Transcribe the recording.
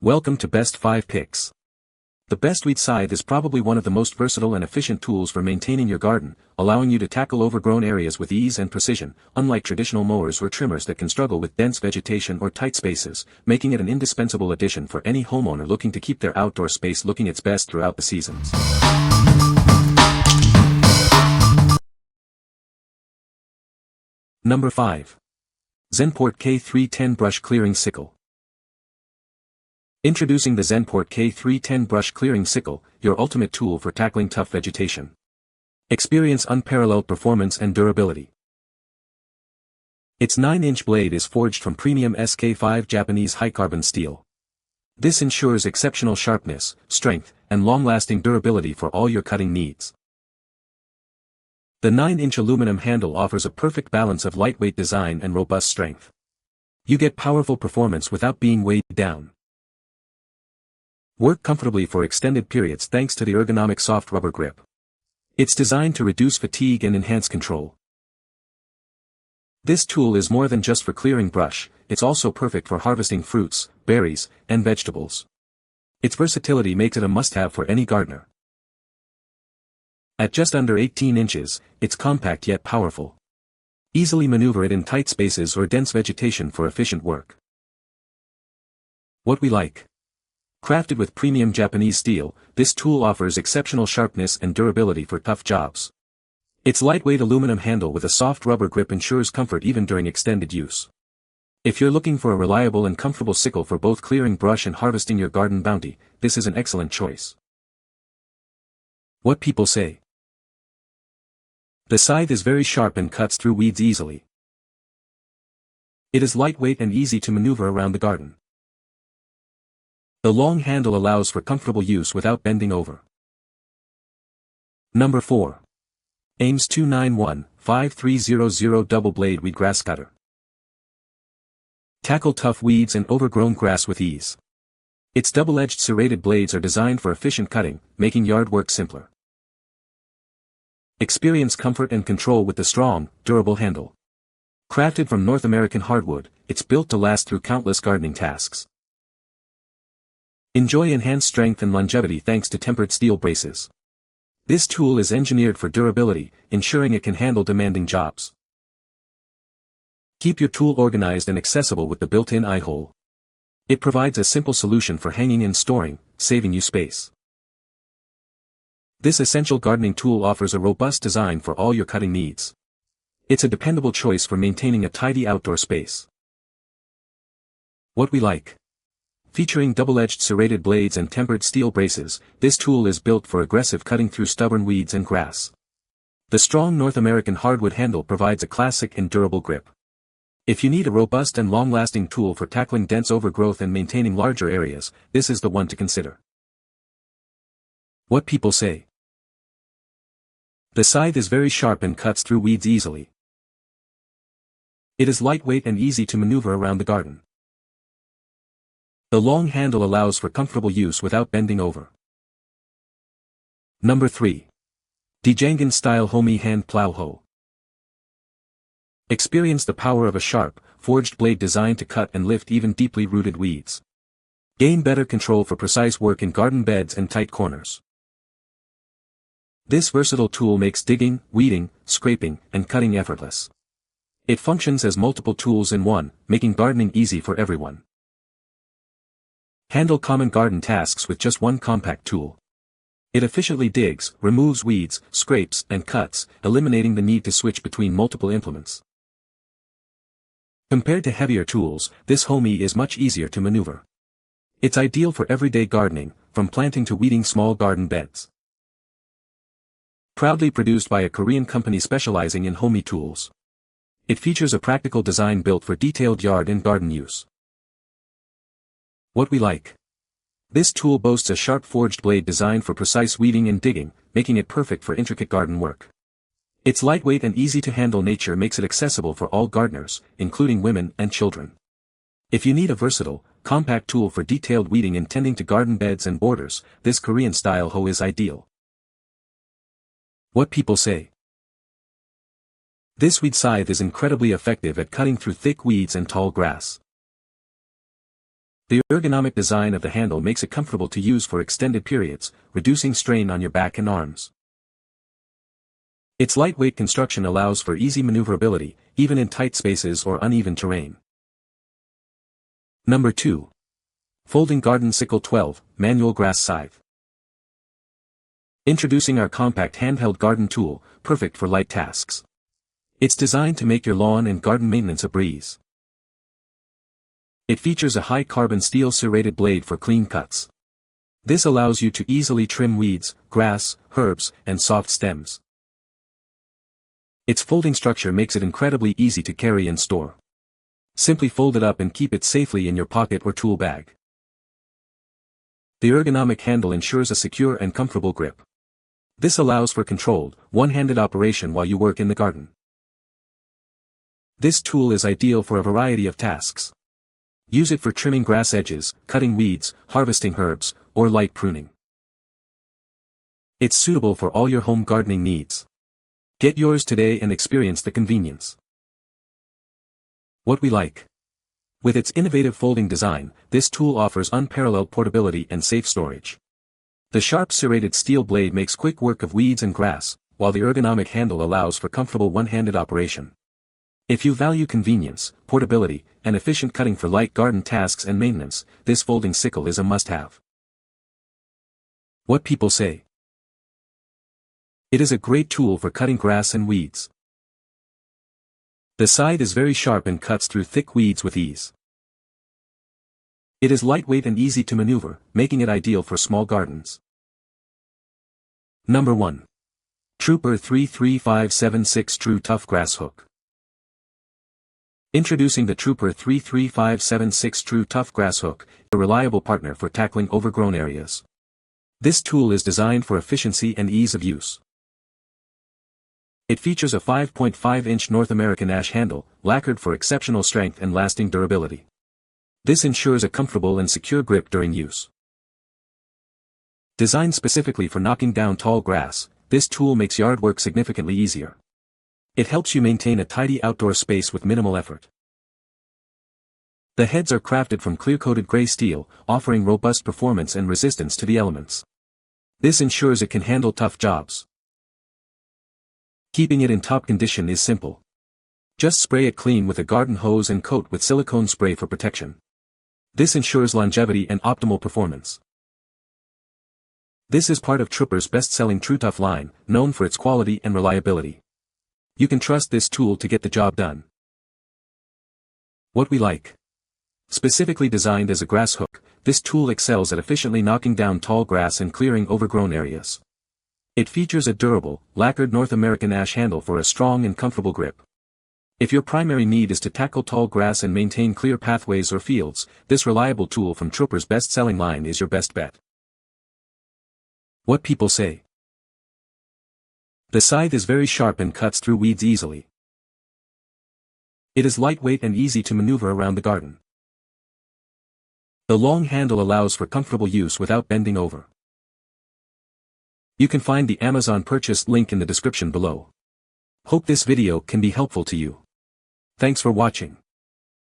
Welcome to Best 5 Picks. The Best Weed Scythe is probably one of the most versatile and efficient tools for maintaining your garden, allowing you to tackle overgrown areas with ease and precision, unlike traditional mowers or trimmers that can struggle with dense vegetation or tight spaces, making it an indispensable addition for any homeowner looking to keep their outdoor space looking its best throughout the seasons. Number 5. Zenport K310 Brush Clearing Sickle. Introducing the Zenport K310 Brush Clearing Sickle, your ultimate tool for tackling tough vegetation. Experience unparalleled performance and durability. Its 9-inch blade is forged from premium SK5 Japanese high-carbon steel. This ensures exceptional sharpness, strength, and long-lasting durability for all your cutting needs. The 9-inch aluminum handle offers a perfect balance of lightweight design and robust strength. You get powerful performance without being weighed down. Work comfortably for extended periods thanks to the ergonomic soft rubber grip. It's designed to reduce fatigue and enhance control. This tool is more than just for clearing brush, it's also perfect for harvesting fruits, berries, and vegetables. Its versatility makes it a must-have for any gardener. At just under 18 inches, it's compact yet powerful. Easily maneuver it in tight spaces or dense vegetation for efficient work. What we like. Crafted with premium Japanese steel, this tool offers exceptional sharpness and durability for tough jobs. Its lightweight aluminum handle with a soft rubber grip ensures comfort even during extended use. If you're looking for a reliable and comfortable sickle for both clearing brush and harvesting your garden bounty, this is an excellent choice. What people say. The scythe is very sharp and cuts through weeds easily. It is lightweight and easy to maneuver around the garden. The long handle allows for comfortable use without bending over. Number 4. AMES 291-5300 Double Blade Weed Grass Cutter. Tackle tough weeds and overgrown grass with ease. Its double-edged serrated blades are designed for efficient cutting, making yard work simpler. Experience comfort and control with the strong, durable handle. Crafted from North American hardwood, it's built to last through countless gardening tasks. Enjoy enhanced strength and longevity thanks to tempered steel braces. This tool is engineered for durability, ensuring it can handle demanding jobs. Keep your tool organized and accessible with the built-in eye hole. It provides a simple solution for hanging and storing, saving you space. This essential gardening tool offers a robust design for all your cutting needs. It's a dependable choice for maintaining a tidy outdoor space. What we like. Featuring double-edged serrated blades and tempered steel braces, this tool is built for aggressive cutting through stubborn weeds and grass. The strong North American hardwood handle provides a classic and durable grip. If you need a robust and long-lasting tool for tackling dense overgrowth and maintaining larger areas, this is the one to consider. What people say. The scythe is very sharp and cuts through weeds easily. It is lightweight and easy to maneuver around the garden. The long handle allows for comfortable use without bending over. Number 3. Daejanggan Style Homey Hand Plow Hoe. Experience the power of a sharp, forged blade designed to cut and lift even deeply rooted weeds. Gain better control for precise work in garden beds and tight corners. This versatile tool makes digging, weeding, scraping, and cutting effortless. It functions as multiple tools in one, making gardening easy for everyone. Handle common garden tasks with just one compact tool. It efficiently digs, removes weeds, scrapes, and cuts, eliminating the need to switch between multiple implements. Compared to heavier tools, this homey is much easier to maneuver. It's ideal for everyday gardening, from planting to weeding small garden beds. Proudly produced by a Korean company specializing in homey tools. It features a practical design built for detailed yard and garden use. What we like. This tool boasts a sharp forged blade designed for precise weeding and digging, making it perfect for intricate garden work. Its lightweight and easy-to-handle nature makes it accessible for all gardeners, including women and children. If you need a versatile, compact tool for detailed weeding and tending to garden beds and borders, this Korean-style hoe is ideal. What people say. This weed scythe is incredibly effective at cutting through thick weeds and tall grass. The ergonomic design of the handle makes it comfortable to use for extended periods, reducing strain on your back and arms. Its lightweight construction allows for easy maneuverability, even in tight spaces or uneven terrain. Number 2. Folding Garden Sickle 12, Manual Grass Scythe. Introducing our compact handheld garden tool, perfect for light tasks. It's designed to make your lawn and garden maintenance a breeze. It features a high-carbon steel serrated blade for clean cuts. This allows you to easily trim weeds, grass, herbs, and soft stems. Its folding structure makes it incredibly easy to carry and store. Simply fold it up and keep it safely in your pocket or tool bag. The ergonomic handle ensures a secure and comfortable grip. This allows for controlled, one-handed operation while you work in the garden. This tool is ideal for a variety of tasks. Use it for trimming grass edges, cutting weeds, harvesting herbs, or light pruning. It's suitable for all your home gardening needs. Get yours today and experience the convenience. What we like. With its innovative folding design, this tool offers unparalleled portability and safe storage. The sharp serrated steel blade makes quick work of weeds and grass, while the ergonomic handle allows for comfortable one-handed operation. If you value convenience, portability, and efficient cutting for light garden tasks and maintenance, this folding sickle is a must-have. What people say. It is a great tool for cutting grass and weeds. The scythe is very sharp and cuts through thick weeds with ease. It is lightweight and easy to maneuver, making it ideal for small gardens. Number 1. Truper 33576 True Tough Grass Hook. Introducing the Truper 33576 True Tough Grass Hook, a reliable partner for tackling overgrown areas. This tool is designed for efficiency and ease of use. It features a 5.5-inch North American ash handle, lacquered for exceptional strength and lasting durability. This ensures a comfortable and secure grip during use. Designed specifically for knocking down tall grass, this tool makes yard work significantly easier. It helps you maintain a tidy outdoor space with minimal effort. The heads are crafted from clear-coated gray steel, offering robust performance and resistance to the elements. This ensures it can handle tough jobs. Keeping it in top condition is simple. Just spray it clean with a garden hose and coat with silicone spray for protection. This ensures longevity and optimal performance. This is part of Truper's best-selling TrueTough line, known for its quality and reliability. You can trust this tool to get the job done. What we like. Specifically designed as a grass hook, this tool excels at efficiently knocking down tall grass and clearing overgrown areas. It features a durable, lacquered North American ash handle for a strong and comfortable grip. If your primary need is to tackle tall grass and maintain clear pathways or fields, this reliable tool from Truper's best-selling line is your best bet. What people say. The scythe is very sharp and cuts through weeds easily. It is lightweight and easy to maneuver around the garden. The long handle allows for comfortable use without bending over. You can find the Amazon purchase link in the description below. Hope this video can be helpful to you. Thanks for watching.